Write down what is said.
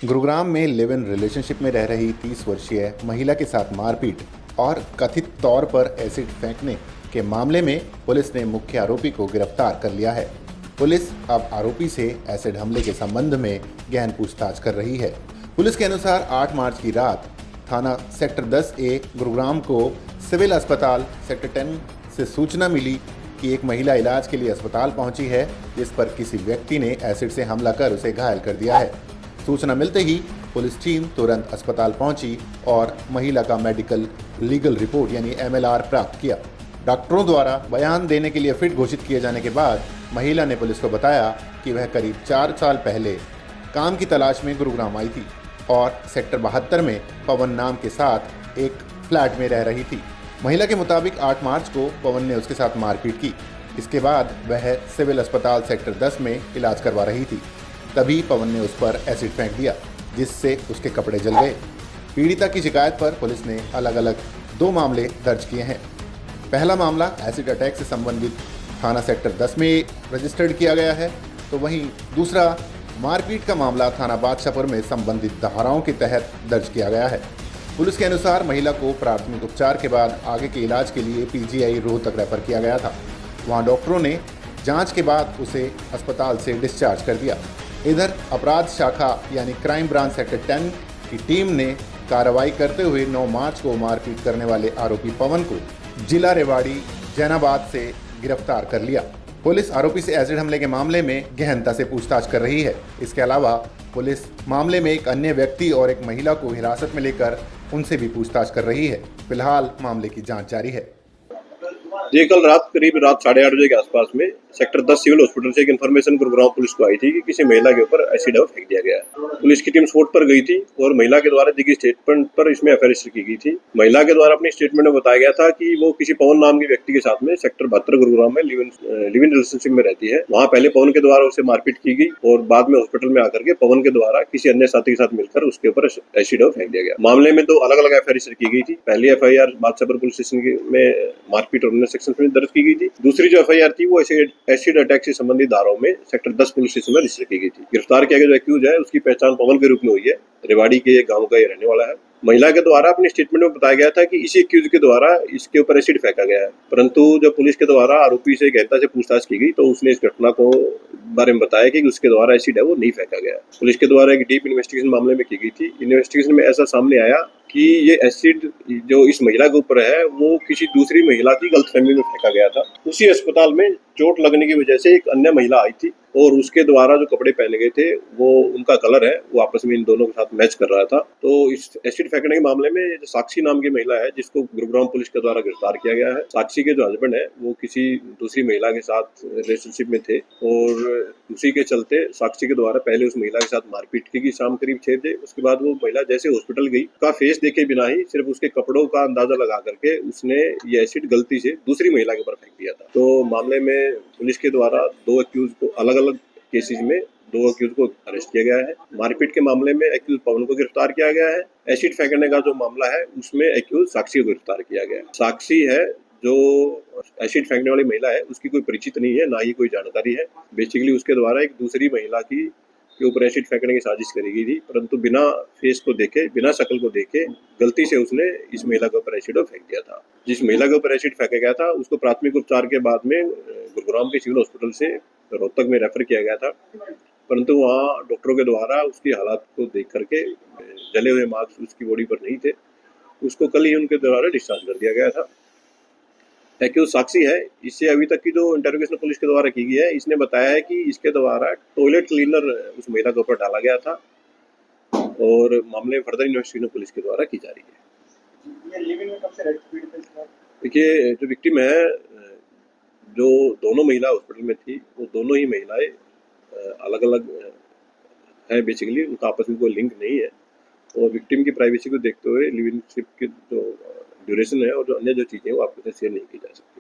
गुरुग्राम में live in relationship में रह रही 30 वर्षीय महिला के साथ मारपीट और कथित तौर पर एसिड फेंकने के मामले में पुलिस ने मुख्य आरोपी को गिरफ्तार कर लिया है। पुलिस अब आरोपी से एसिड हमले के संबंध में गहन पूछताछ कर रही है। पुलिस के अनुसार 8 मार्च की रात थाना सेक्टर 10A गुरुग्राम को सिविल अस्पताल सेक्टर 10 से सूचना मिली कि एक महिला इलाज के लिए अस्पताल पहुंची है, जिस पर किसी व्यक्ति ने एसिड से हमला कर उसे घायल कर दिया है। सूचना मिलते ही पुलिस टीम तुरंत अस्पताल पहुंची और महिला का मेडिकल लीगल रिपोर्ट यानी MLR प्राप्त किया। डॉक्टरों द्वारा बयान देने के लिए फिट घोषित किए जाने के बाद महिला ने पुलिस को बताया कि वह करीब 4 साल पहले काम की तलाश में गुरुग्राम आई थी और सेक्टर 72 में पवन नाम के साथ एक फ्लैट में रह रही थी। महिला के मुताबिक 8 मार्च को पवन ने उसके साथ मारपीट की। इसके बाद वह सिविल अस्पताल सेक्टर 10 में इलाज करवा रही थी। तभी पवन ने उस पर एसिड फेंक दिया, जिससे उसके कपड़े जल गए। पीड़िता की शिकायत पर पुलिस ने अलग अलग 2 मामले दर्ज किए हैं। पहला मामला एसिड अटैक से संबंधित थाना सेक्टर 10 में रजिस्टर्ड किया गया है, तो वहीं दूसरा मारपीट का मामला थाना बादशाहपुर में संबंधित धाराओं के तहत दर्ज किया गया है। पुलिस के अनुसार महिला को प्राथमिक उपचार के बाद आगे के इलाज के लिए PGI रोहतक रेफर किया गया था। वहां डॉक्टरों ने जांच के बाद उसे अस्पताल से डिस्चार्ज कर दिया। इधर अपराध शाखा यानी क्राइम ब्रांच सेक्टर 10 की टीम ने कार्रवाई करते हुए 9 मार्च को मारपीट करने वाले आरोपी पवन को जिला रेवाड़ी जैनाबाद से गिरफ्तार कर लिया। पुलिस आरोपी से एसिड हमले के मामले में गहनता से पूछताछ कर रही है। इसके अलावा पुलिस मामले में एक अन्य व्यक्ति और एक महिला को हिरासत में लेकर उनसे भी पूछताछ कर रही है। फिलहाल मामले की जांच जारी है। जी, कल रात करीब रात 8:30 बजे के आसपास में सेक्टर 10 सिविल हॉस्पिटल से एक इन्फॉर्मेशन गुरुग्राम पुलिस को आई थी कि किसी महिला के ऊपर एसिड फेंक दिया गया है। पुलिस की टीम स्पॉट पर गई थी और महिला के द्वारा दी गई स्टेटमेंट पर इसमें FIR रजिस्टर की गई थी। महिला के द्वारा अपनी स्टेटमेंट में बताया गया था कि वो किसी पवन नाम के व्यक्ति के साथ में सेक्टर 72 गुरुग्राम में लिव इन रिलेशनशिप में रहती है। वहाँ पहले पवन के द्वारा उसे मारपीट की गई और बाद में हॉस्पिटल में आकर के पवन के द्वारा किसी अन्य साथी के साथ मिलकर उसके ऊपर एसिड फेंक दिया गया। मामले में 2 अलग अलग FIR रजिस्टर की गई थी। पहली FIR बादशाहपुर पुलिस स्टेशन में मारपीट और अन्य सेक्शन में दर्ज की गई थी। दूसरी जो FIR थी वो एसिड अटैक से संबंधित धाराओं में सेक्टर 10 पुलिस स्टेशन में रजिस्टर की गई थी। गिरफ्तार किया गया जो एक्यूज है उसकी पहचान पवन के रूप में हुई है। रेवाड़ी के गांव का ये रहने वाला है। महिला के द्वारा अपनी स्टेटमेंट में बताया गया था कि इसी एक्यूज के द्वारा इसके ऊपर एसिड फेंका गया है, परंतु जब पुलिस के द्वारा आरोपी से गहनता से पूछताछ की गई तो उसने इस घटना को बारे में बताया कि उसके द्वारा एसिड है वो नहीं फेंका गया। पुलिस के द्वारा एक डीप इन्वेस्टिगेशन मामले में की गई थी। इन्वेस्टिगेशन में ऐसा सामने आया कि ये एसिड जो इस महिला के ऊपर है वो किसी दूसरी महिला की गलतफहमी में फेंका गया था। उसी अस्पताल में चोट लगने की वजह से एक अन्य महिला आई थी और उसके द्वारा जो कपड़े पहने गए थे वो उनका कलर है वो आपस में इन दोनों के साथ मैच कर रहा था। तो इस एसिड फेंकने के मामले में जो साक्षी नाम की महिला है जिसको गुरुग्राम पुलिस के द्वारा गिरफ्तार किया गया है। साक्षी के जो हस्बैंड है वो किसी दूसरी महिला के साथ रिलेशनशिप में थे और उसी के चलते साक्षी के द्वारा पहले उस महिला के साथ मारपीट की गई शाम करीब 6 बजे। उसके बाद वो महिला जैसे हॉस्पिटल गई का फेस देखे बिना ही सिर्फ उसके कपड़ों का अंदाजा लगा करके उसने ये एसिड गलती से दूसरी महिला के ऊपर फेंक दिया था। तो मामले में पुलिस के द्वारा 2 एक्यूज को अलग अलग केसेस में 2 एक्यूज को अरेस्ट किया गया है। मारपीट के मामले में एक्यूज पवन को गिरफ्तार किया गया है। एसिड फेंकने का जो मामला है उसमें एक्यूज साक्षी को गिरफ्तार किया गया है। साक्षी है जो एसिड फेंकने वाली महिला है उसकी कोई परिचित नहीं है, ना ही कोई जानकारी है। बेसिकली उसके द्वारा एक दूसरी महिला की के ऊपर एसिड फेंकने की साजिश करी गई थी, परंतु बिना फेस को देखे बिना शक्ल को देखे गलती से उसने इस महिला के ऊपर एसिड फेंक दिया था। जिस महिला के ऊपर एसिड फेंका गया था उसको प्राथमिक उपचार के बाद में गुरुग्राम के सिविल हॉस्पिटल से रोहतक में रेफर किया गया था, परंतु वहाँ डॉक्टरों के द्वारा उसकी हालात को देख करके जले हुए मार्क्स उसकी बॉडी पर नहीं थे। उसको कल ही उनके द्वारा डिस्चार्ज कर दिया गया था। एक्यूज साक्षी है, इससे अभी तक की जो इंटरोगेशन पुलिस के द्वारा की गई है इसने बताया है कि इसके द्वारा टॉयलेट क्लीनर उस महिला के ऊपर डाला गया था और मामले में फर्दर इन्वेस्टिगेशन पुलिस के द्वारा की जा रही है। देखिए जो विक्टिम है जो दोनों महिला हॉस्पिटल में थी वो दोनों ही महिलाएं अलग अलग है। बेसिकली उनका आपस में कोई लिंक नहीं है और विक्टिम की प्राइवेसी को देखते हुए लिव इन शिप की जो ड्यूरेशन है और जो अन्य जो चीज़ें वो आपके साथ शेयर नहीं की जा सकती।